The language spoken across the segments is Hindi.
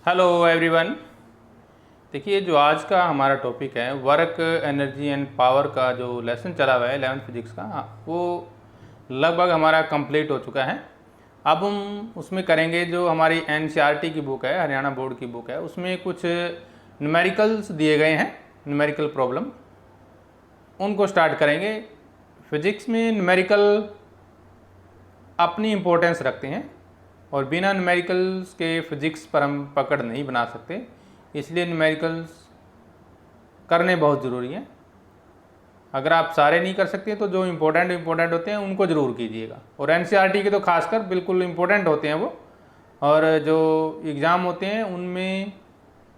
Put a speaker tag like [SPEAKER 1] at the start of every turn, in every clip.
[SPEAKER 1] Hello everyone. देखिए, जो आज का हमारा टॉपिक है वर्क एनर्जी एंड पावर का जो लेसन चला हुआ है 11th फिजिक्स का, वो लगभग हमारा कंप्लीट हो चुका है। अब हम उसमें करेंगे जो हमारी एनसीईआरटी की बुक है, हरियाणा बोर्ड की बुक है, उसमें कुछ न्यूमेरिकल्स दिए गए हैं, न्यूमेरिकल प्रॉब्लम, उनको स्टार्ट करेंगे। फिजिक्स में न्यूमेरिकल अपनी इम्पोर्टेंस रखते हैं और बिना न्यूमेरिकल्स के फिजिक्स पर हम पकड़ नहीं बना सकते, इसलिए न्यूमेरिकल्स करने बहुत ज़रूरी हैं। अगर आप सारे नहीं कर सकते तो जो इम्पोर्टेंट होते हैं उनको ज़रूर कीजिएगा, और एनसीईआरटी के तो खासकर बिल्कुल इम्पोर्टेंट होते हैं वो। और जो एग्ज़ाम होते हैं उनमें,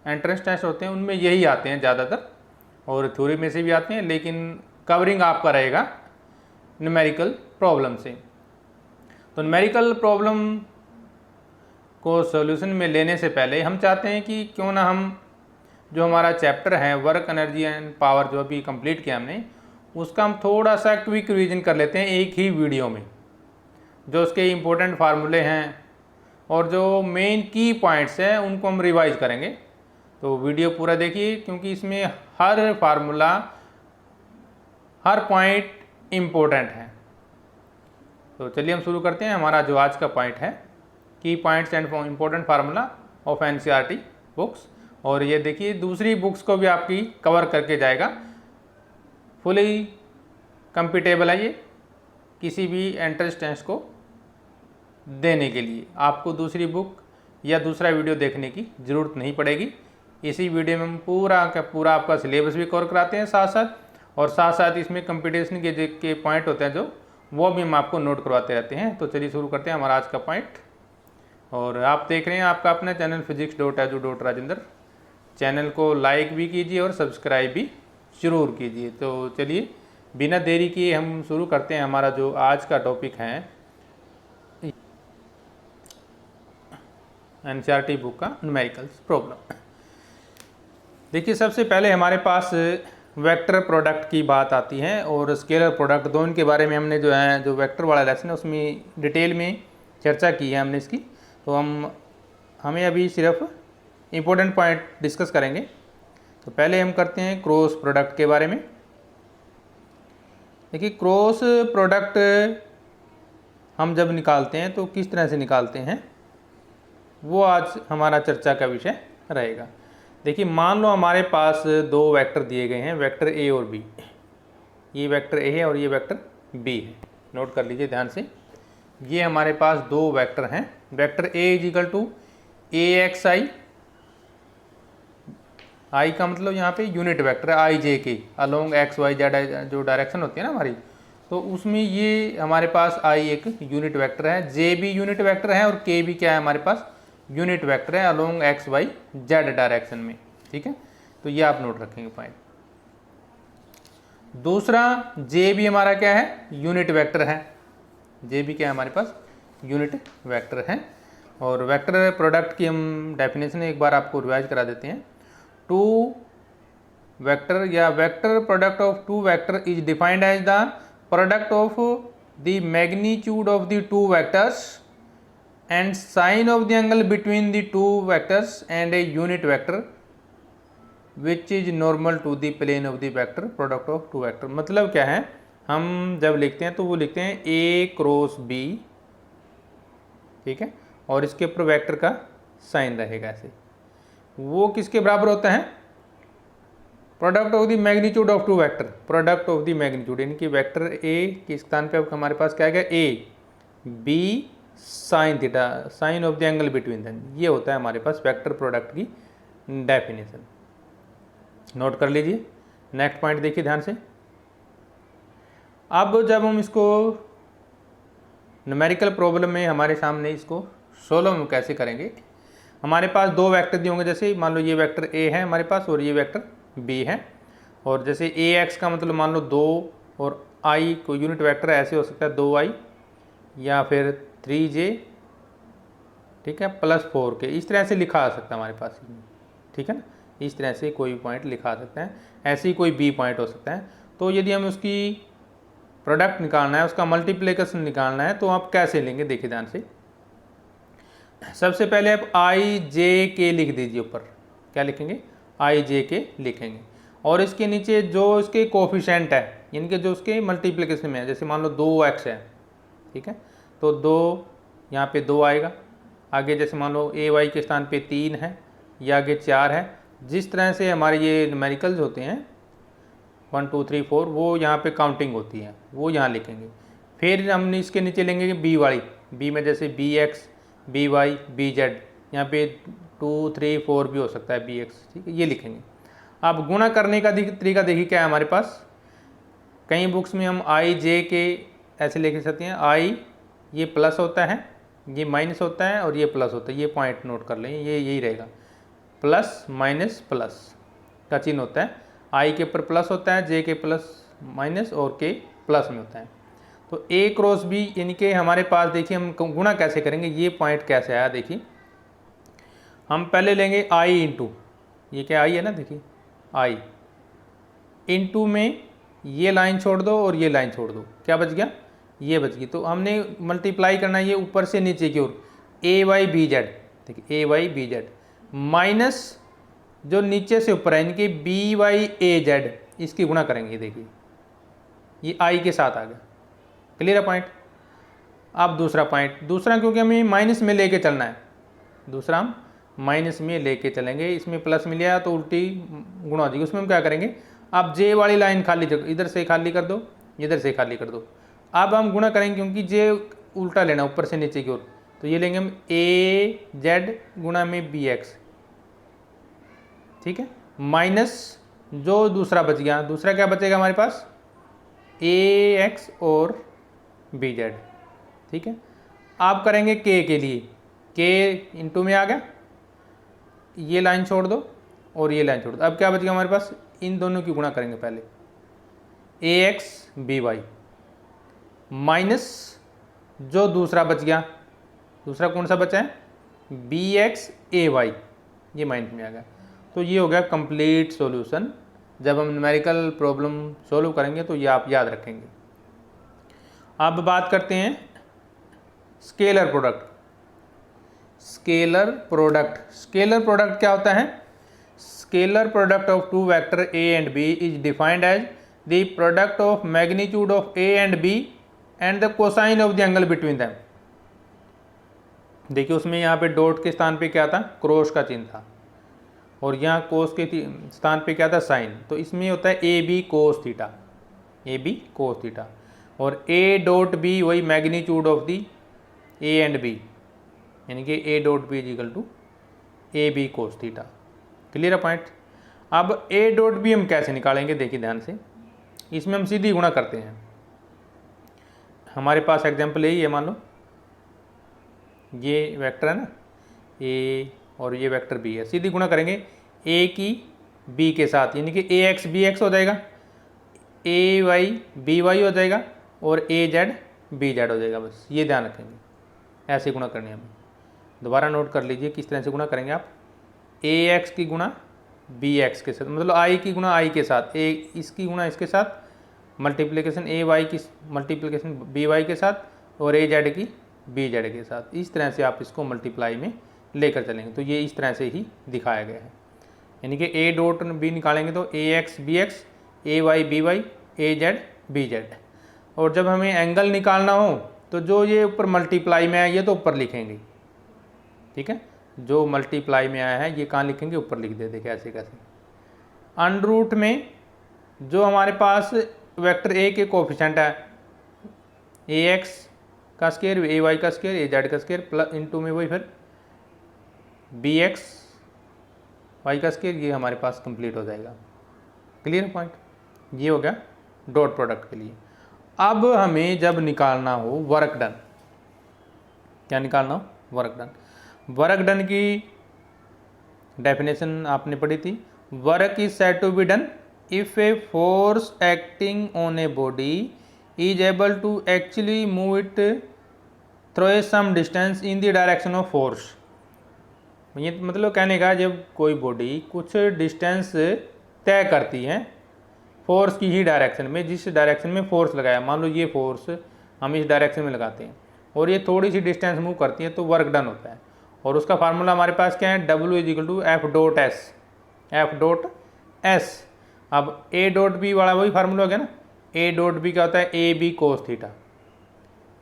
[SPEAKER 1] एंट्रेंस टेस्ट होते हैं उनमें यही आते हैं ज़्यादातर, और थ्योरी में से भी आते हैं, लेकिन कवरिंग आपका रहेगा न्यूमेरिकल प्रॉब्लम से। तो न्यूमेरिकल प्रॉब्लम को सॉल्यूशन में लेने से पहले हम चाहते हैं कि क्यों ना हम जो हमारा चैप्टर है वर्क एनर्जी एंड पावर जो अभी कंप्लीट किया हमने, उसका हम थोड़ा सा क्विक रिवीजन कर लेते हैं एक ही वीडियो में। जो उसके इम्पोर्टेंट फार्मूले हैं और जो मेन की पॉइंट्स हैं उनको हम रिवाइज करेंगे। तो वीडियो पूरा देखिए, क्योंकि इसमें हर फार्मूला, हर पॉइंट इम्पोर्टेंट है। तो चलिए हम शुरू करते हैं। हमारा जो आज का पॉइंट है की points and important formula of NCERT books, और ये देखिए दूसरी बुक्स को भी आपकी कवर करके जाएगा। फुली कंपिटेबल है ये किसी भी एंट्रेंस टेस्ट को देने के लिए। आपको दूसरी बुक या दूसरा वीडियो देखने की ज़रूरत नहीं पड़ेगी। इसी वीडियो में हम पूरा का पूरा आपका सिलेबस भी कवर कराते हैं साथ साथ, और साथ साथ इसमें कंपटीशन के पॉइंट होते हैं जो वो भी हम आपको नोट करवाते रहते हैं। तो चलिए शुरू करते हैं हमारा आज का पॉइंट। और आप देख रहे हैं आपका अपना चैनल physics.edu.rajendra। चैनल को लाइक भी कीजिए और सब्सक्राइब भी ज़रूर कीजिए। तो चलिए बिना देरी किए हम शुरू करते हैं। हमारा जो आज का टॉपिक है एनसीईआरटी बुक का न्यूमेरिकल्स प्रॉब्लम। देखिए, सबसे पहले हमारे पास वेक्टर प्रोडक्ट की बात आती है और स्केलर प्रोडक्ट, दोनों के बारे में हमने जो वेक्टर वाला लेसन है उसमें डिटेल में चर्चा की है हमने इसकी। तो हमें अभी सिर्फ इम्पोर्टेंट पॉइंट डिस्कस करेंगे। तो पहले हम करते हैं क्रॉस प्रोडक्ट के बारे में। देखिए, क्रॉस प्रोडक्ट हम जब निकालते हैं तो किस तरह से निकालते हैं, वो आज हमारा चर्चा का विषय रहेगा। देखिए, मान लो हमारे पास दो वेक्टर दिए गए हैं, वेक्टर ए और बी। ये वेक्टर ए है और ये वेक्टर बी है। नोट कर लीजिए ध्यान से। ये हमारे पास दो वेक्टर हैं। Vector A is equal to A x i का मतलब यहाँ पे यूनिट वेक्टर है, आई जे के अलोंग एक्स वाई जेड जो डायरेक्शन होती है ना हमारी, तो उसमें ये हमारे पास आई एक यूनिट वेक्टर है, जे भी यूनिट वेक्टर है और के भी क्या है हमारे पास यूनिट वेक्टर है along x y z direction में। ठीक है, तो ये आप नोट रखेंगे पॉइंट। दूसरा, जे भी हमारा क्या है, यूनिट वेक्टर है। जे भी क्या है हमारे पास यूनिट वेक्टर है। और वेक्टर प्रोडक्ट की हम डेफिनेशन एक बार आपको रिवाइज करा देते हैं। टू वेक्टर या vector product of two vector is defined as the product of the magnitude of the two vectors and sine of the angle between the two vectors and a unit vector which is normal to the plane of the vector product of two vector. मतलब क्या है, हम जब लिखते हैं तो वो लिखते हैं ए क्रॉस बी, ठीक है, और इसके ऊपर वेक्टर का साइन रहेगा ऐसे। वो किसके बराबर होता है, product of the magnitude of two vector, product of the magnitude, यानी कि वेक्टर ए के स्थान पे अब हमारे पास क्या है, A B sine theta, sine of the angle between them. ये होता है हमारे पास वेक्टर प्रोडक्ट की डेफिनेशन। नोट कर लीजिए। नेक्स्ट पॉइंट देखिए ध्यान से। अब जब हम इसको न्यूमेरिकल प्रॉब्लम में हमारे सामने इसको सोल्व हम कैसे करेंगे, हमारे पास दो वेक्टर दिए होंगे। जैसे मान लो ये वेक्टर ए है हमारे पास और ये वेक्टर बी है, और जैसे ए एक्स का मतलब मान लो 2 और आई को यूनिट वेक्टर ऐसे हो सकता है 2i या फिर 3j, ठीक है, प्लस 4k, इस तरह से लिखा आ सकता है हमारे पास। ठीक है ना, इस तरह से कोई पॉइंट लिखा आ सकता है, ऐसे ही कोई बी पॉइंट हो सकता है। तो यदि हम उसकी प्रोडक्ट निकालना है, उसका मल्टीप्लिकेशन निकालना है, तो आप कैसे लेंगे, देखिए ध्यान से। सबसे पहले आप आई जे के लिख दीजिए ऊपर, क्या लिखेंगे, आई जे के लिखेंगे, और इसके नीचे जो इसके कोफिशेंट है यानी कि जो उसके मल्टीप्लिकेशन में है, जैसे मान लो 2x है, ठीक है, तो 2 यहाँ पे 2 आएगा, आगे जैसे मान लो ए वाई के स्थान पे 3 है, या आगे 4 है। जिस तरह से हमारे ये न्यूमेरिकल्स होते हैं 1 2 3 4 वो यहाँ पे काउंटिंग होती है, वो यहाँ लिखेंगे। फिर हम इसके नीचे लेंगे बी वाली, बी में जैसे B x, B y, B z, यहाँ पे 2 3 4 भी हो सकता है बी एक्स, ठीक है, ये लिखेंगे। अब गुणा करने का तरीका देखिए क्या है हमारे पास, कई बुक्स में हम आई जे के ऐसे लिख सकते हैं, आई ये प्लस होता है, ये माइनस होता है और ये प्लस होता है, ये पॉइंट नोट कर लें, ये यही रहेगा, प्लस माइनस प्लस का चिन्ह होता है, आई के ऊपर प्लस होता है, जे के प्लस माइनस और के प्लस में होता है। तो ए क्रॉस बी यानी कि हमारे पास देखिए हम गुणा कैसे करेंगे, ये पॉइंट कैसे आया देखिए, हम पहले लेंगे आई इंटू, ये क्या आई है ना, देखिए आई इंटू में ये लाइन छोड़ दो और ये लाइन छोड़ दो, क्या बच गया, ये बच गई। तो हमने मल्टीप्लाई करना है ये ऊपर से नीचे की ओर, ए वाई बी जेड, देखिए ए वाई बी जेड माइनस जो नीचे से ऊपर है इनकी बी वाई ए जेड, इसकी गुणा करेंगे, देखिए ये आई के साथ आ गया, क्लियर है पॉइंट। अब दूसरा पॉइंट, दूसरा क्योंकि हमें माइनस में लेके चलना है, दूसरा हम माइनस में लेके चलेंगे, इसमें प्लस मिल गया तो उल्टी गुणा हो जाएगी, उसमें हम क्या करेंगे, अब जे वाली लाइन खाली इधर से खाली कर दो, इधर से खाली कर दो, अब हम गुणा करेंगे क्योंकि जे उल्टा लेना ऊपर से नीचे की ओर, तो ये लेंगे हम ए जेड गुणा में बी एक्स, ठीक है, माइनस जो दूसरा बच गया, दूसरा क्या बचेगा हमारे पास, ए एक्स और बी जेड, ठीक है। आप करेंगे के लिए, के इंटू में आ गया, ये लाइन छोड़ दो और ये लाइन छोड़ दो, अब क्या बच गया हमारे पास, इन दोनों की गुणा करेंगे पहले, ए एक्स बी वाई माइनस जो दूसरा बच गया, दूसरा कौन सा बचा है, बी एक्स ए वाई, ये माइनस में आ गया। तो ये हो गया कंप्लीट सॉल्यूशन। जब हम न्यूमेरिकल प्रॉब्लम सॉल्व करेंगे तो ये आप याद रखेंगे। अब बात करते हैं स्केलर प्रोडक्ट। स्केलर प्रोडक्ट क्या होता है, scalar product of two vector A and B is defined as the product of magnitude of A and B and the cosine of the angle between them. देखिए उसमें यहाँ पे डॉट के स्थान पे क्या था, क्रॉस का चिन्ह था, और यहाँ कोस के स्थान पे क्या था, साइन। तो इसमें होता है A B cos theta, A B cos theta, और ए डॉट बी वही magnitude of the A and B, यानी कि A dot B is equal to A B cos theta. Clear है पॉइंट। अब ए डॉट बी हम कैसे निकालेंगे, देखिए ध्यान से, इसमें हम सीधी गुणा करते हैं। हमारे पास एग्जाम्पल यही है, मान लो ये वेक्टर है ना ए और ये वेक्टर बी है, सीधी गुणा करेंगे ए की बी के साथ, यानी कि ए एक्स बी एक्स हो जाएगा, ए वाई बी वाई हो जाएगा, और ए जेड बी जेड हो जाएगा। बस ये ध्यान रखेंगे, ऐसे गुणा करनी है हमें। दोबारा नोट कर लीजिए किस तरह से गुणा करेंगे आप, ए एक्स की गुणा बी एक्स के साथ, मतलब आई की गुणा आई के साथ, ए इसकी गुणा इसके साथ, मल्टीप्लिकेशन ए वाई की मल्टीप्लिकेशन बी वाई के साथ, और ए जेड की बी जेड के साथ। इस तरह से आप इसको मल्टीप्लाई में लेकर चलेंगे। तो ये इस तरह से ही दिखाया गया है, यानी कि ए डॉट बी निकालेंगे तो ए एक्स बी एक्स, ए वाई बी वाई, ए जेड बी जेड। और जब हमें एंगल निकालना हो तो जो ये ऊपर मल्टीप्लाई में आया ये तो ऊपर लिखेंगे, ठीक है, जो मल्टीप्लाई में आया है ये कहाँ लिखेंगे, ऊपर लिख देते कैसे कैसे। अंडर रूट में जो हमारे पास वेक्टर ए के कोफिशिएंट है, ए एक्स का स्क्वायर, ए वाई का स्क्वायर, ए जेड का स्क्वायर, प्लस इंटू में वही फिर बी एक्स वाई का स्क्वायर, ये हमारे पास कंप्लीट हो जाएगा। Clear point. ये हो गया डॉट प्रोडक्ट के लिए। अब हमें जब निकालना हो वर्क डन, क्या निकालना हो, वर्क डन। वर्क डन की डेफिनेशन आपने पढ़ी थी, work is said to be done if a force acting on a body is able to actually move it through some distance in the direction of force. ये मतलब कहने का, जब कोई बॉडी कुछ डिस्टेंस तय करती है फोर्स की ही डायरेक्शन में, जिस डायरेक्शन में फोर्स लगाया, मान लो ये फोर्स हम इस डायरेक्शन में लगाते हैं और ये थोड़ी सी डिस्टेंस मूव करती है तो वर्क डन होता है। और उसका फार्मूला हमारे पास क्या है, W is equal to F dot S, F dot S. अब ए डॉट बी वाला वही फार्मूला हो गया ना, ए डॉट बी क्या होता है, A B cos theta,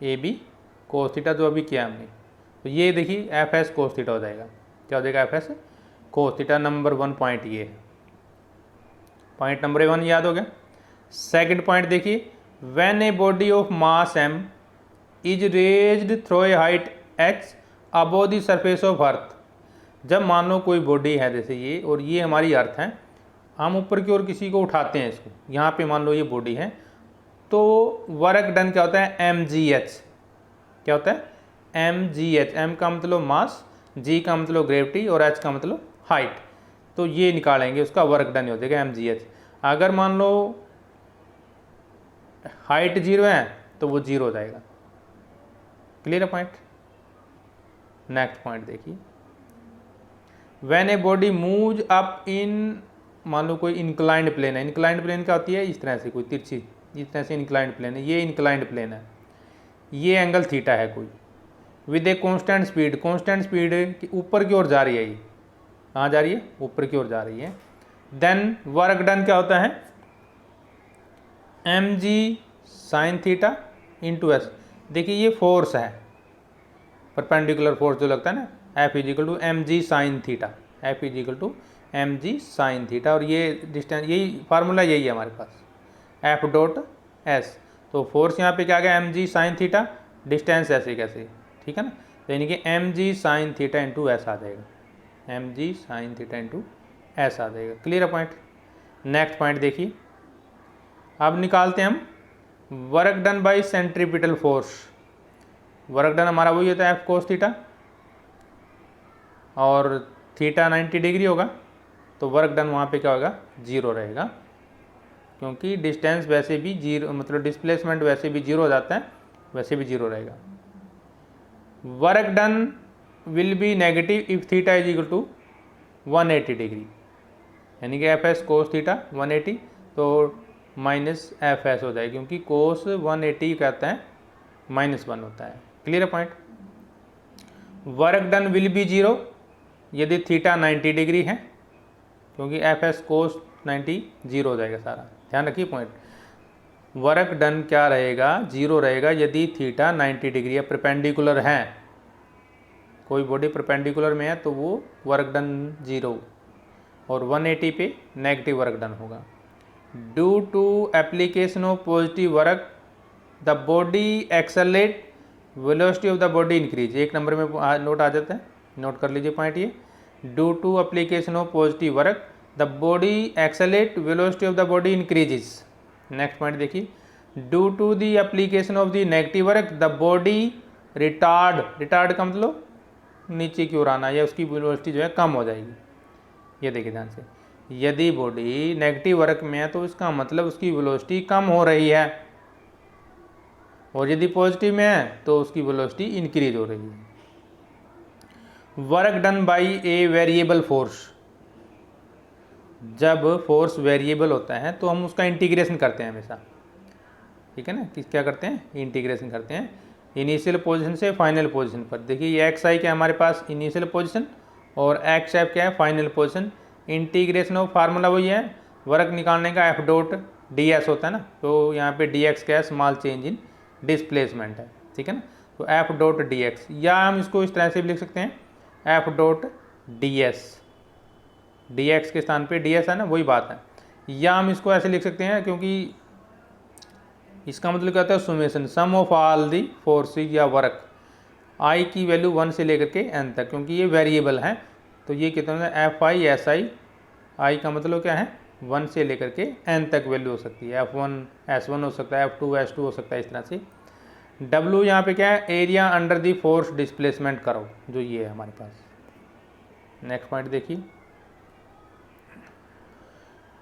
[SPEAKER 1] A B cos theta जो अभी किया हमने। तो ये देखिए एफ एस कोस थीटा हो जाएगा, क्या हो जाएगा, F S cos theta. Number 1 point ये है, पॉइंट नंबर 1 याद हो गया। सेकंड पॉइंट देखिए, when a body of mass m is raised through a height h above the surface of earth. जब मान लो कोई बॉडी है जैसे ये, और ये हमारी अर्थ है, हम ऊपर की ओर किसी को उठाते हैं इसको, यहाँ पे मान लो ये बॉडी है, तो वर्क डन क्या होता है, mgh, क्या होता है, mgh। m का मतलब मास, g का मतलब ग्रेविटी और h का मतलब हाइट। तो ये निकालेंगे, उसका वर्क डन हो जाएगा mgh। अगर मान लो हाइट 0 है तो वो 0 हो जाएगा। क्लियर है पॉइंट। नेक्स्ट पॉइंट देखिए, when a body moves up in, मान लो कोई इंक्लाइंड प्लेन है, इंक्लाइंड प्लेन क्या होती है, इस तरह से कोई तिरछी, इस तरह से इंक्लाइंड प्लेन है, ये इंक्लाइंड प्लेन है, ये एंगल थीटा है कोई, with a constant speed, constant speed ऊपर की ओर जा रही है, ये कहाँ जा रही है, ऊपर की ओर जा रही है। देन वर्क डन क्या होता है, m g sine theta into s. देखिए ये फोर्स है, परपेंडिकुलर फोर्स जो लगता है ना, F is equal to m g sine theta, F is equal to m g sine theta. और ये डिस्टेंस, यही फार्मूला यही है हमारे पास, एफ डॉट एस। तो फोर्स यहाँ पे क्या आ गया, m g sine theta, distance ऐसे कैसे, ठीक है ना, तो यानी कि m g sine theta into s आ जाएगा, m g sine theta into s आ जाएगा। क्लियर है पॉइंट। नेक्स्ट पॉइंट देखिए, अब निकालते हैं हम work done bye centripetal force. Work done हमारा वही होता है एफ कोस थीटा, और थीटा 90 डिग्री होगा, तो वर्क डन वहाँ पे क्या होगा, 0 रहेगा, क्योंकि डिस्टेंस वैसे भी 0, मतलब डिस्प्लेसमेंट वैसे भी 0 हो जाता है, वैसे भी 0 रहेगा। Work done will be negative if theta is equal to 180 degree, यानी कि एफ एस कोस थीटा 180, तो माइनस एफ एस हो जाएगी, क्योंकि कोस 180 कहता है -1 होता है। क्लियर है point. Work done will B 0 यदि थीटा 90 डिग्री है, क्योंकि एफ एस कोस 90 0 हो जाएगा सारा, ध्यान रखिए पॉइंट। वर्क डन क्या रहेगा, 0 रहेगा यदि थीटा 90 डिग्री है, परपेंडिकुलर है, कोई बॉडी परपेंडिकुलर में है तो वो वर्क डन 0, और 180 पे नेगेटिव वर्क डन होगा। Due to application of positive work the body accelerate, velocity of the body increase. एक नंबर में नोट आ जाता है, नोट कर लीजिए पॉइंट ये, due to application of positive work the body accelerate, velocity of the body increases. Next point देखिए, due to the application of the negative work the body retard, retard का मतलब नीचे की ओर आना, या उसकी वेलोसिटी जो है कम हो जाएगी। ये देखिए ध्यान से, यदि बॉडी नेगेटिव वर्क में है तो इसका मतलब उसकी वेलोसिटी कम हो रही है, और यदि पॉजिटिव में है तो उसकी वेलोसिटी इंक्रीज हो रही है। Work done bye a variable force, जब फोर्स वेरिएबल होता है तो हम उसका इंटीग्रेशन करते हैं हमेशा, ठीक है ना, क्या करते हैं, इंटीग्रेशन करते हैं इनिशियल पोजीशन से फाइनल पोजीशन पर। देखिए ये एक्स आई क्या है हमारे पास, इनिशियल पोजीशन, और एक्स एफ क्या है, final position. Integration of formula वही है, वर्क निकालने का एफ डॉट डी एस होता है ना, तो यहाँ पे डी एक्स क्या है, स्मॉल चेंज इन डिस्प्लेसमेंट है, ठीक है ना, तो एफ डॉट डी एक्स, या हम इसको इस तरह से भी लिख सकते हैं, F dot D S, D x के स्थान पे डी एस है ना, वही बात है। या हम इसको ऐसे लिख सकते हैं, क्योंकि इसका मतलब क्या होता है, summation, sum of all the forces या वर्क, आई की वैल्यू 1 से लेकर के n तक, क्योंकि ये वेरिएबल है, तो ये कितना है, एफ आई एस आई, आई का मतलब क्या है, 1 से लेकर के n तक वैल्यू हो सकती है, F1 S1 हो सकता है, F2 S2 हो सकता है, इस तरह से। W यहाँ पे क्या है, area under the force displacement करो, जो ये है हमारे पास। नेक्स्ट पॉइंट देखिए,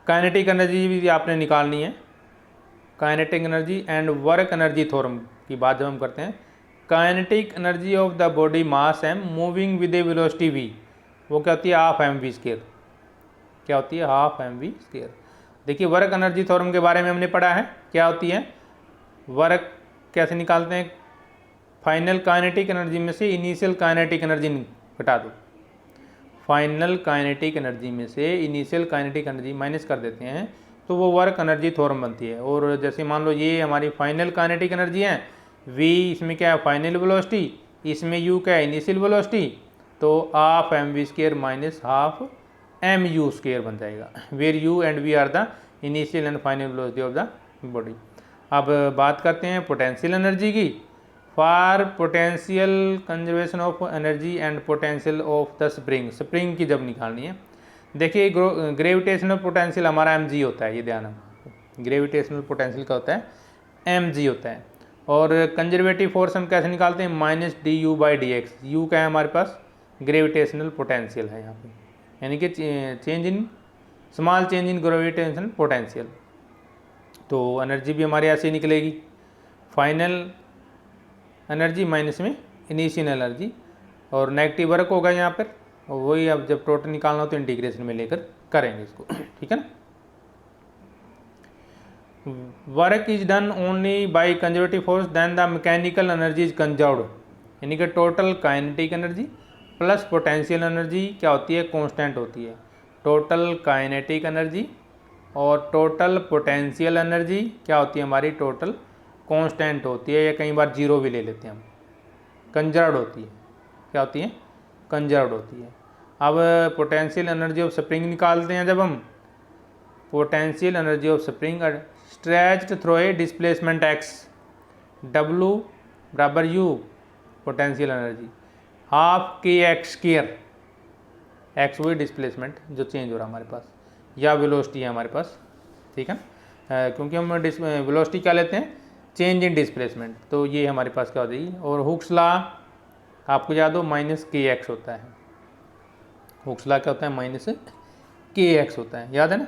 [SPEAKER 1] काइनेटिक एनर्जी भी आपने निकालनी है। Kinetic energy and work energy theorem की बात जब हम करते हैं, kinetic energy of the body mass m moving with A velocity v, वो क्या होती है, हाफ एम वी स्क्वायर, क्या होती है, हाफ एम वी स्क्वायर। देखिए वर्क एनर्जी थ्योरम के बारे में हमने पढ़ा है, क्या होती है, वर्क कैसे निकालते हैं, फाइनल काइनेटिक एनर्जी में से इनिशियल काइनेटिक एनर्जी घटा दो। फाइनल काइनेटिक एनर्जी में से इनिशियल काइनेटिक एनर्जी माइनस कर देते हैं तो वो वर्क एनर्जी थ्योरम बनती है। और जैसे मान लो ये हमारी फाइनल काइनेटिक एनर्जी है, v इसमें क्या है फाइनल वेलोसिटी, इसमें u क्या है इनिशियल वेलोसिटी, तो half mv² minus half mu² बन जाएगा, where u and v are the initial and final velocity of the body. अब बात करते हैं पोटेंशियल एनर्जी की। For potential conservation of energy and potential of the spring की जब निकालनी है, देखिए ग्रेविटेशनल पोटेंशियल हमारा mg होता है, ये ध्यान रखना, ग्रेविटेशनल पोटेंशियल का होता है mg होता है। और कंजर्वेटिव फोर्स हम कैसे निकालते हैं, माइनस du/dx, u क्या है हमारे पास ग्रेविटेशनल पोटेंशियल है यहाँ पे, यानी कि small change in gravitational potential. तो एनर्जी भी हमारे ऐसे ही निकलेगी, फाइनल एनर्जी माइनस में इनिशियल एनर्जी, और नेगेटिव वर्क होगा यहाँ पर, और वही अब जब टोटल निकालना हो तो इंटीग्रेशन में लेकर करेंगे इसको, ठीक है ना। Work is done only by conservative force then the mechanical energy is conserved, यानी कि total kinetic energy plus potential energy क्या होती है कांस्टेंट होती है। टोटल काइनेटिक एनर्जी और टोटल पोटेंशियल एनर्जी क्या होती है हमारी टोटल कांस्टेंट होती है, या कई बार जीरो भी ले लेते हैं हम, कंजर्व्ड होती है, क्या होती है कंजर्व्ड होती है। अब पोटेंशियल एनर्जी ऑफ स्प्रिंग निकालते हैं जब हम, potential energy of spring stretched through a displacement x, W बराबर U potential energy half kx², x वही डिस्प्लेसमेंट जो चेंज हो रहा है हमारे पास, या वेलोसिटी है हमारे पास, ठीक है ना, क्योंकि हम वेलोसिटी क्या लेते हैं चेंज इन डिस्प्लेसमेंट, तो ये हमारे पास क्या हो जाएगी। और हुक्स लॉ आपको याद हो माइनस kx होता है, हुक्स लॉ क्या होता है माइनस kx होता है, याद है ना,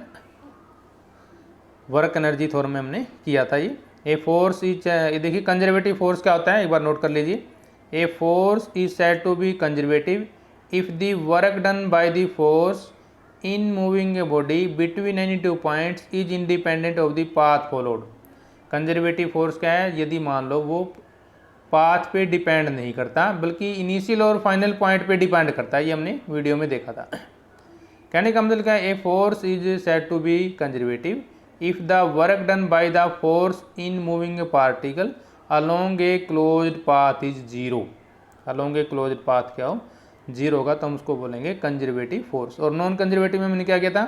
[SPEAKER 1] वर्क एनर्जी थ्योरम में हमने किया था ये। ए फोर्स इज, ये देखिए कंजर्वेटिव फोर्स क्या होता है एक बार नोट कर लीजिए, a force is said to be conservative if the work done by the force in moving a body between any two points is independent of the path followed. Conservative force क्या है, यदि मान लो वो पाथ पे डिपेंड नहीं करता बल्कि इनिशियल और फाइनल पॉइंट पे डिपेंड करता है, ये हमने वीडियो में देखा था। कहने का मतलब क्या है, a force is said to be conservative if the work done by the force in moving a particle along a closed path is zero, along a closed path क्या हो जीरो होगा, तो हम उसको बोलेंगे कंजर्वेटिव फोर्स। और नॉन कंजर्वेटिव में मैंने क्या किया था,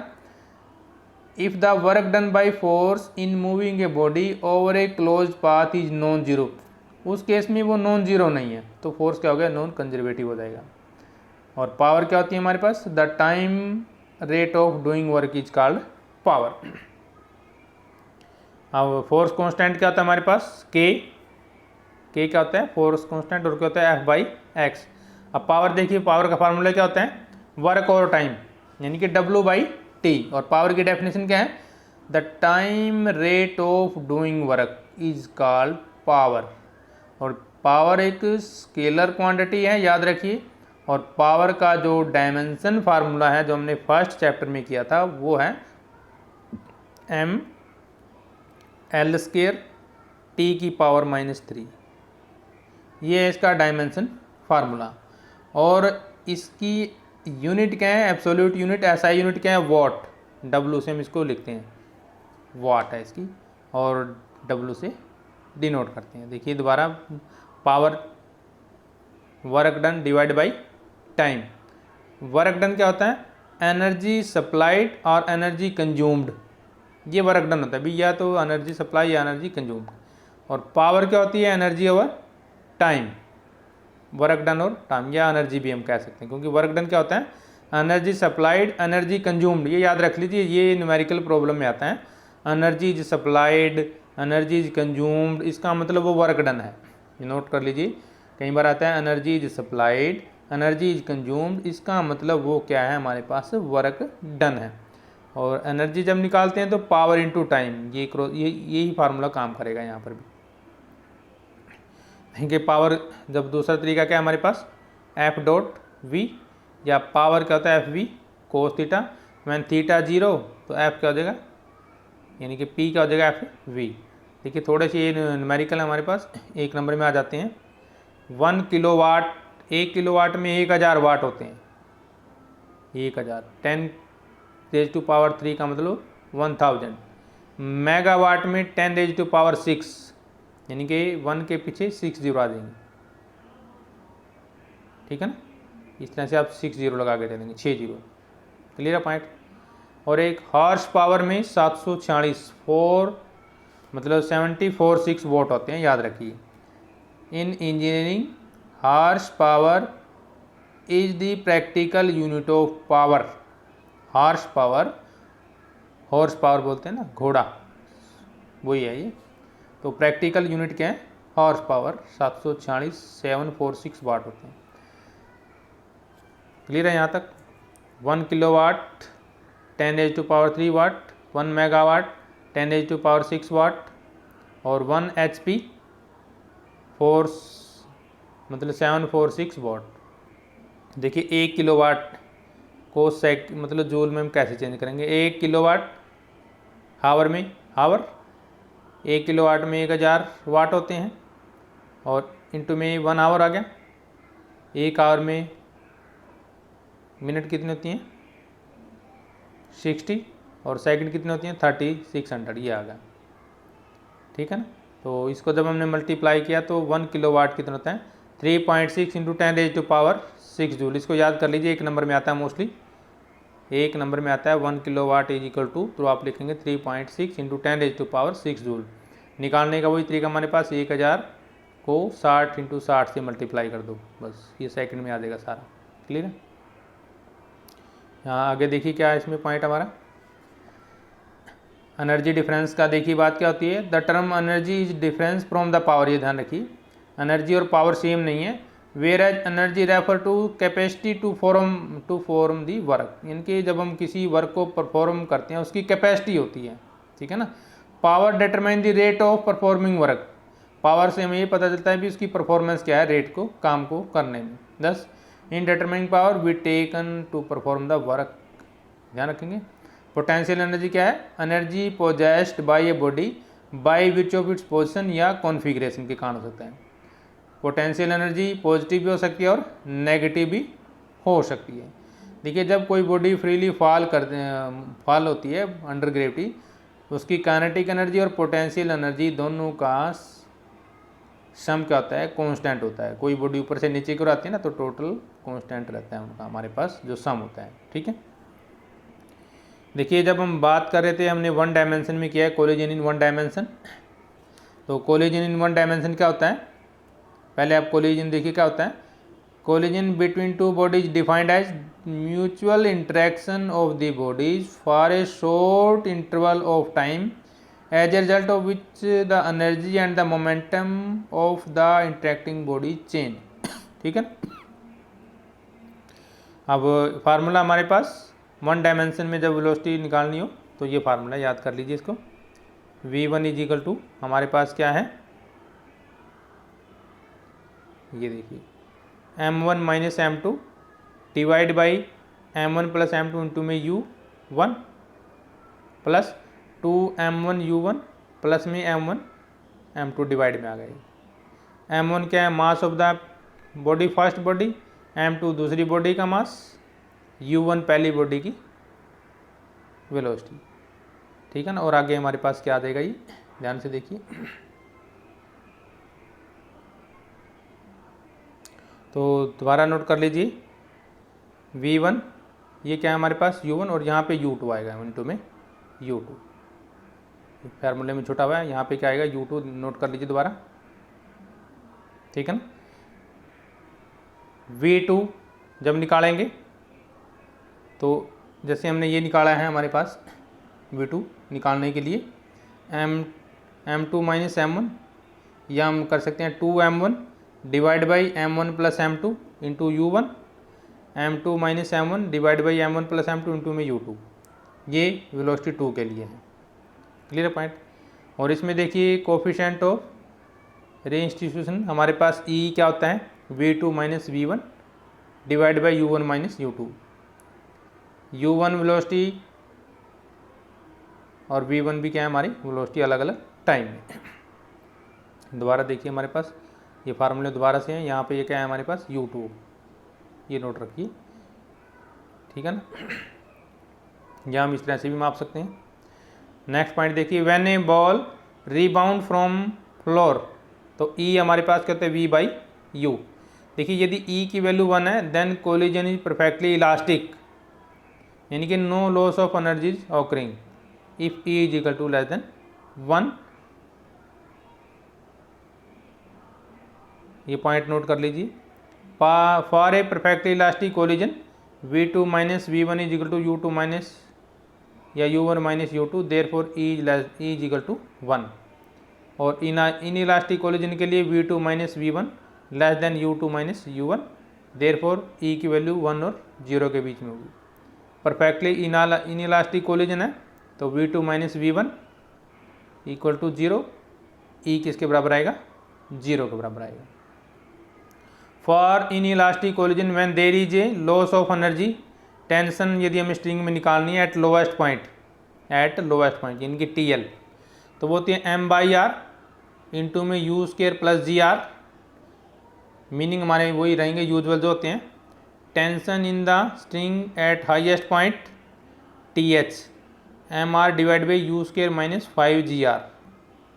[SPEAKER 1] if the work done by force in moving a body over a closed path is non zero, उस केस में वो नॉन जीरो नहीं है, तो फोर्स क्या हो गया नॉन कंजर्वेटिव हो जाएगा। और पावर क्या होती है हमारे पास, the time rate of doing work is called power. अब फोर्स कांस्टेंट क्या होता है हमारे पास के क्या होता है फोर्स कांस्टेंट, और क्या होता है F/x। अब पावर देखिए, पावर का फार्मूला क्या होता है वर्क और टाइम, यानी कि W/T, और पावर की डेफिनेशन क्या है, the time rate of doing work is called power. और पावर एक स्केलर क्वांटिटी है याद रखिए, और पावर का जो डायमेंशन फार्मूला है जो हमने फर्स्ट चैप्टर में किया था वो है mL² T⁻⁻3, ये है इसका डायमेंशन फार्मूला। और इसकी यूनिट क्या है, एब्सोल्यूट यूनिट, SI यूनिट क्या है वॉट, W से हम इसको लिखते हैं, वाट है इसकी, और W से डिनोट करते हैं। देखिए दोबारा, power work done divide by time. Work done क्या होता है, एनर्जी सप्लाइड और एनर्जी कंज्यूम्ड, ये वर्क डन होता है भी, या तो एनर्जी सप्लाई या एनर्जी कंज्यूम्ड। और पावर क्या होती है, energy over time, work done और टाइम, या एनर्जी भी हम कह सकते हैं, क्योंकि वर्क डन क्या होता है एनर्जी सप्लाइड एनर्जी कंज्यूम्ड, ये याद रख लीजिए, ये न्यूमेरिकल प्रॉब्लम में आता है। Energy is supplied energy is consumed, इसका मतलब वो वर्क डन है, ये नोट कर लीजिए, कई बार आता है energy is supplied energy is consumed, इसका मतलब वो क्या है हमारे पास वर्क डन है। और एनर्जी जब निकालते हैं तो पावर इनटू टाइम, यही फार्मूला काम करेगा यहाँ पर भी। देखिए पावर, जब दूसरा तरीका क्या है हमारे पास F.V, या पावर क्या होता है FV cos theta, when theta 0 तो F क्या हो जाएगा, यानी कि P क्या हो जाएगा FV। देखिए थोड़े से ये न्यूमेरिकल हमारे पास एक नंबर में आ जाते हैं। 1 किलोवाट 1 किलोवाट में 1000 वाट होते हैं, 1000, 10⁻³ का मतलब 1000। मेगावाट में 10⁻⁶, यानी कि 1 के पीछे 6 जीरो आ जाएंगे, ठीक है ना। इस तरह से आप 6 जीरो लगा के चलेंगे, 6 जीरो, क्लियर है पॉइंट। और एक हॉर्स पावर में 746 मतलब 746 वोट होते हैं, याद रखिए। इन engineering horse power is the practical unit of power. Horse power बोलते हैं ना, घोड़ा, वही है ये। तो प्रैक्टिकल यूनिट क्या है, हॉर्स पावर 746 वाट होते हैं, क्लियर है यहाँ तक। 1 किलोवाट 10⁻³ वाट, 1 मेगावाट 10⁻⁶ वाट, और 1 HP 746 वाट। देखिए 1 किलोवाट को मतलब जूल में हम कैसे चेंज करेंगे, 1 किलोवाट हावर में, 1 किलोवाट में 1000 वाट होते हैं, और इंटू में 1 आवर आ गया। 1 आवर में मिनट कितनी होती हैं, 60, और सेकंड कितनी होती हैं, 3600, ये आ गया, ठीक है ना। तो इसको जब हमने मल्टीप्लाई किया तो 1 किलोवाट कितना होता है, 3.6 इंटू 10⁻⁶ जूल। इसको याद कर लीजिए, 1 नंबर में आता है मोस्टली, 1 नंबर में आता है 1 किलोवाट इज इक्वल टू, तो आप लिखेंगे 3.6 इंटू 10⁻⁶ जूल। निकालने का वही तरीका हमारे पास, 1000 को 60 इंटू 60 से मल्टीप्लाई कर दो, बस ये सेकंड में आ जाएगा सारा, क्लियर है। यहाँ आगे देखिए क्या है इसमें पॉइंट हमारा, एनर्जी डिफरेंस का देखिए बात क्या होती है। The term energy is difference from the power, ये ध्यान रखिए, एनर्जी और पावर सेम नहीं है। Whereas energy refer to capacity to form the work, यानी कि जब हम किसी वर्क को परफॉर्म करते हैं उसकी कैपेसिटी होती है, ठीक है ना। Power determine the rate of performing work, power से हमें ये पता चलता है कि उसकी परफॉर्मेंस क्या है रेट को, काम को करने में। Thus, in determining power we taken to perform the work, ध्यान रखेंगे। पोटेंशियल एनर्जी क्या है, energy possessed by a body by which of its position या कॉन्फ़िगरेशन के कारण हो सकता है। पोटेंशियल एनर्जी पॉजिटिव भी हो सकती है और नेगेटिव भी हो सकती है। देखिए जब कोई बॉडी फ्रीली फॉल होती है अंडर ग्रेविटी, उसकी काइनेटिक एनर्जी और पोटेंशियल एनर्जी दोनों का सम क्या होता है, कांस्टेंट होता है। कोई बॉडी ऊपर से नीचे की ओर आती है ना तो टोटल कांस्टेंट रहता है उनका, हमारे पास जो सम होता है, ठीक है। देखिए जब हम बात कर रहे थे हमने 1 डायमेंशन में किया है कोलिजन इन 1 डायमेंशन, तो कोलिजन इन 1 डायमेंशन क्या होता है, पहले आप कोलिजन देखिए क्या होता है। Collision between two bodies defined as mutual interaction of the bodies for a short interval of time as a result of which the energy and the momentum of the interacting body change, ठीक है। अब फार्मूला हमारे पास 1 डायमेंशन में जब वेलोसिटी निकालनी हो तो ये फार्मूला याद कर लीजिए इसको। v1 इज इक्वल टू हमारे पास क्या है, ये देखिए m1 minus m2 divide by m1 plus m2 into में u1 plus 2m1 u1 plus में m1 m2 डिवाइड में आ गई। m1 क्या है, मास of the body, first body, m2 दूसरी बॉडी का मास, u1 पहली बॉडी की वेलोसिटी, ठीक है ना। और आगे हमारे पास क्या आ जाएगा, ये ध्यान से देखिए। तो दोबारा नोट कर लीजिए, v1 ये क्या है हमारे पास u1 और यहाँ पे u2 आएगा इंटू में u2, फार्मूले में छोटा हुआ है, यहाँ पे क्या आएगा u2, नोट कर लीजिए दोबारा, ठीक है ना। v2 जब निकालेंगे तो जैसे हमने ये निकाला है हमारे पास v2 निकालने के लिए m2 माइनस m1, या हम कर सकते हैं 2m1 divide by m1 plus m2 into u1, m2 minus m1 divide by m1 plus m2 into में u2, ये वेलोसिटी 2 के लिए है, क्लियर पॉइंट। और इसमें देखिए कोफिशिएंट ऑफ रीइंस्टीट्यूशन हमारे पास e क्या होता है, v2 minus v1 divide by u1 minus u2, u1 velocity और v1 भी क्या है हमारी वेलोसिटी अलग अलग टाइम में। दोबारा देखिए हमारे पास ये फार्मूले दोबारा से हैं। यहाँ पे ये क्या है हमारे पास U2, ये नोट रखिए, ठीक है ना। यहाँ हम इस तरह से भी माप सकते हैं। नेक्स्ट पॉइंट देखिए, when A ball rebound from floor, तो E हमारे पास क्या होता है V/U। देखिए यदि E की वैल्यू 1 है then collision is perfectly elastic, यानी कि no loss of energy is occurring if E is equal to less than 1। ये पॉइंट नोट कर लीजिए। For a perfectly elastic collision V2 minus V1 is equal to U2 minus या U1 minus U2, therefore E is equal to 1। और इन इलास्टिक कोलिजन के लिए V2 minus V1 less than U2 minus U1, therefore E की वैल्यू 1 और 0 के बीच में होगी। परफेक्टली इन इलास्टिक कोलिजन है तो V2 minus V1 equal to 0, E किसके बराबर आएगा 0 के बराबर आएगा। For inelastic collision when there is a loss of energy, tension यदि हमें स्ट्रिंग में निकालनी है एट लोएस्ट पॉइंट यानी कि TL, तो वो होती है M/R इंटू में U² प्लस GR, मीनिंग हमारे वही रहेंगे यूजुअल जो होते हैं। Tension in the string eight highest point TH MR divide by U² minus 5GR,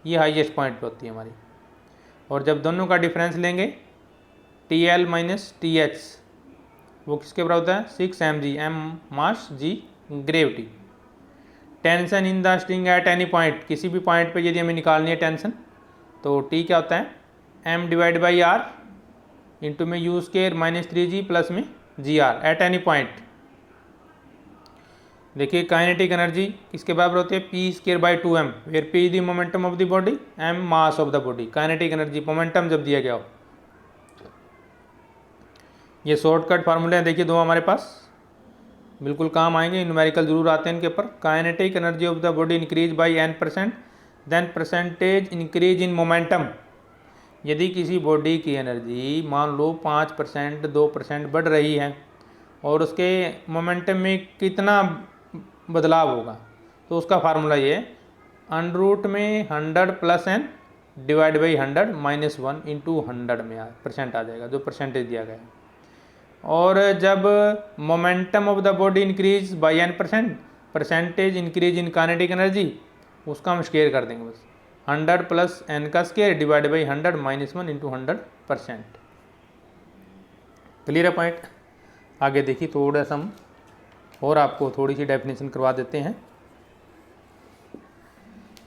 [SPEAKER 1] ये हाईएस्ट पॉइंट पे होती है हमारी। और जब दोनों का डिफरेंस लेंगे TL माइनस TH, वो किसके बराबर होता है 6 mg, M mass G gravity. Tension in the string eight any point, किसी भी पॉइंट पे यदि हमें निकालनी है टेंशन, तो T क्या होता है M divide by R into में U² माइनस 3G प्लस में GR एट एनी पॉइंट। देखिए काइनेटिक एनर्जी किसके बराबर होती है P² by 2M, where P is the momentum of the body, M mass of the body. Kinetic energy momentum जब दिया गया हो। ये शॉर्टकट फार्मूले हैं, देखिए दो हमारे पास बिल्कुल काम आएंगे, न्यूमेरिकल जरूर आते हैं इनके ऊपर। Kinetic energy of the body increase by n%, then percentage increase in momentum. यदि किसी बॉडी की एनर्जी मान लो 5% 2% बढ़ रही है और उसके मोमेंटम में कितना बदलाव होगा, तो उसका फार्मूला ये है अंडर में 100 plus n divide by 100 minus 1 into 100 में % आ जाएगा, जो परसेंटेज दिया गया है। और जब momentum of the body increase by n%, percentage increase in kinetic energy, उसका हम स्केयर कर देंगे बस 100 प्लस n का square divide by 100 minus 1 into 100%। Clear है पॉइंट। आगे देखिए थोड़ा सा हम और आपको थोड़ी सी डेफिनेशन करवा देते हैं।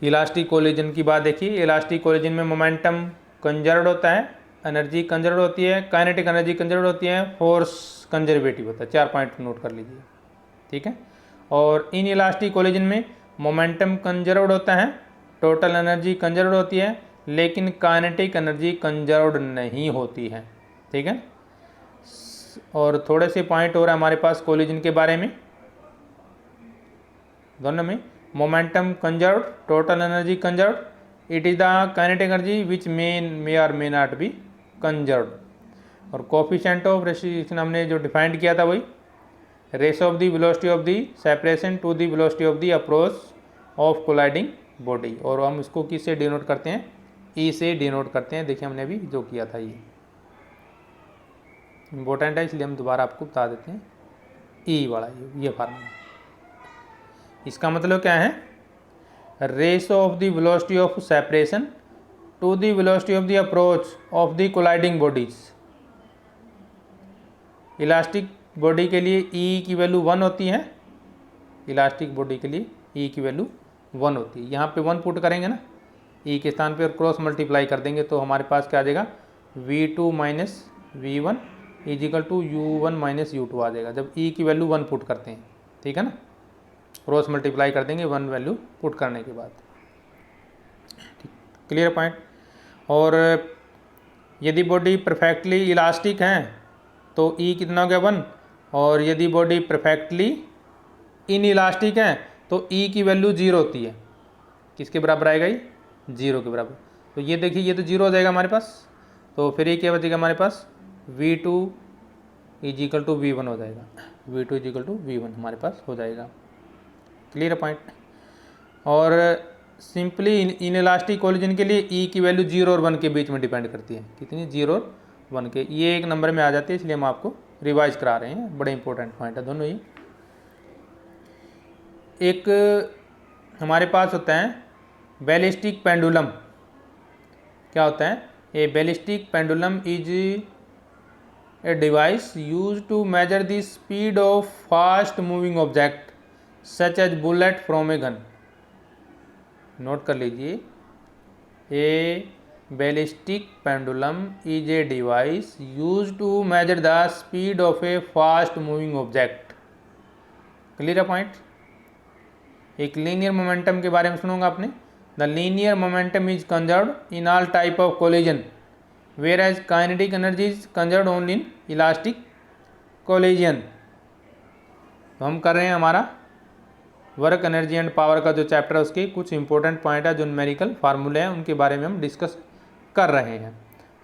[SPEAKER 1] इलास्टिक कोलिजन की बात देखिए, इलास्टिक कोलिजन में मोमेंटम कंजर्व्ड होता है, एनर्जी कंजर्व्ड होती है, काइनेटिक एनर्जी कंजर्व्ड होती है, फोर्स कंजर्वेटिव होता है। 4 पॉइंट नोट कर लीजिए, ठीक है। और इन इलास्टिक कोलिजन में मोमेंटम कंजर्व्ड होता है, टोटल एनर्जी कंजर्व्ड होती है, लेकिन काइनेटिक एनर्जी कंजर्व्ड नहीं होती है, ठीक है। और थोड़े से पॉइंट और है हमारे पास कोलिजन के बारे में, दोनों में momentum conserved, total energy conserved, it is the kinetic energy which may और मे नॉट बी कंजर्व्ड। और कोफिशिएंट ऑफ रेस्ट्रिक्शन हमने जो डिफाइंड किया था वही ratio of the velocity of the separation to the velocity of the approach of colliding body. और हम इसको किससे डिनोट करते हैं E से डिनोट करते हैं। देखिए हमने अभी जो किया था ये इम्पोर्टेंट है, इसलिए हम दोबारा आपको बता देते हैं। E वाला ये फार्मूला, इसका मतलब क्या है ratio of the velocity of separation to the velocity of the approach of the colliding bodies. Elastic body के लिए E की वैल्यू 1 होती है, इलास्टिक बॉडी के लिए E की वैल्यू 1 होती है। यहाँ पे 1 पुट करेंगे ना E के स्थान पे और क्रॉस मल्टीप्लाई कर देंगे तो हमारे पास क्या आ जाएगा V2 minus V1 is equal to U1 minus U2 आ जाएगा, जब E की वैल्यू 1 पुट करते हैं, ठीक है ना। क्रॉस मल्टीप्लाई कर देंगे 1 वैल्यू पुट करने के बाद, क्लियर पॉइंट। और यदि बॉडी परफेक्टली इलास्टिक है तो E कितना हो गया 1, और यदि बॉडी परफेक्टली इन इलास्टिक है तो E की वैल्यू 0 होती है। किसके बराबर आएगा ये 0 के बराबर। तो ये देखिए ये तो 0 हो जाएगा हमारे पास, तो फिर ये क्या बचेगा हमारे पास V2 इजिकल टू V1 हो जाएगा, V2 इजिकल टू V1 हमारे पास हो जाएगा, क्लियर पॉइंट। और सिंपली इन इलास्टिक कोलिजन के लिए ई की वैल्यू 0 और 1 के बीच में डिपेंड करती है। कितनी? 0 और 1 के। ये एक नंबर में आ जाती है, इसलिए हम आपको रिवाइज करा रहे हैं। बड़े इंपॉर्टेंट पॉइंट है दोनों ये। एक हमारे पास होता है बैलिस्टिक पेंडुलम। क्या होता है? A ballistic pendulum is a device use to measure the speed of fast moving object such as bullet from a gun. नोट कर लीजिए, a ballistic pendulum is a device use to measure the speed of a fast moving object. Clear है पॉइंट? एक लीनियर मोमेंटम के बारे में सुनूंगा आपने। The linear momentum is conserved in all type of collision whereas kinetic energy is conserved only in elastic collision. तो हम कर रहे हैं हमारा वर्क एनर्जी एंड पावर का जो चैप्टर है उसके कुछ इंपॉर्टेंट पॉइंट है, जो न्यूमेरिकल फार्मूले हैं उनके बारे में हम डिस्कस कर रहे हैं।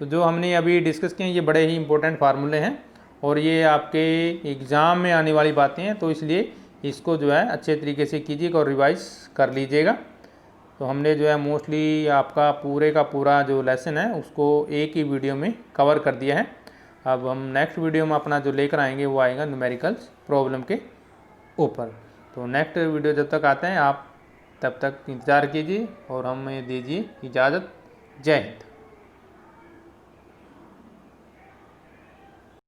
[SPEAKER 1] तो जो हमने अभी डिस्कस किए ये बड़े ही इंपॉर्टेंट फार्मूले हैं और ये आपके एग्ज़ाम में आने वाली बातें हैं, तो इसलिए इसको जो है अच्छे तरीके से कीजिएगा और रिवाइज कर लीजिएगा। तो हमने जो है मोस्टली आपका पूरे का पूरा जो लेसन है उसको एक ही वीडियो में कवर कर दिया है। अब हम नेक्स्ट वीडियो में अपना जो लेकर आएंगे वो आएगा न्यूमेरिकल्स प्रॉब्लम के ऊपर। तो नेक्स्ट वीडियो जब तक आते हैं आप तब तक इंतज़ार कीजिए और हमें दीजिए इजाज़त। जय हिंद।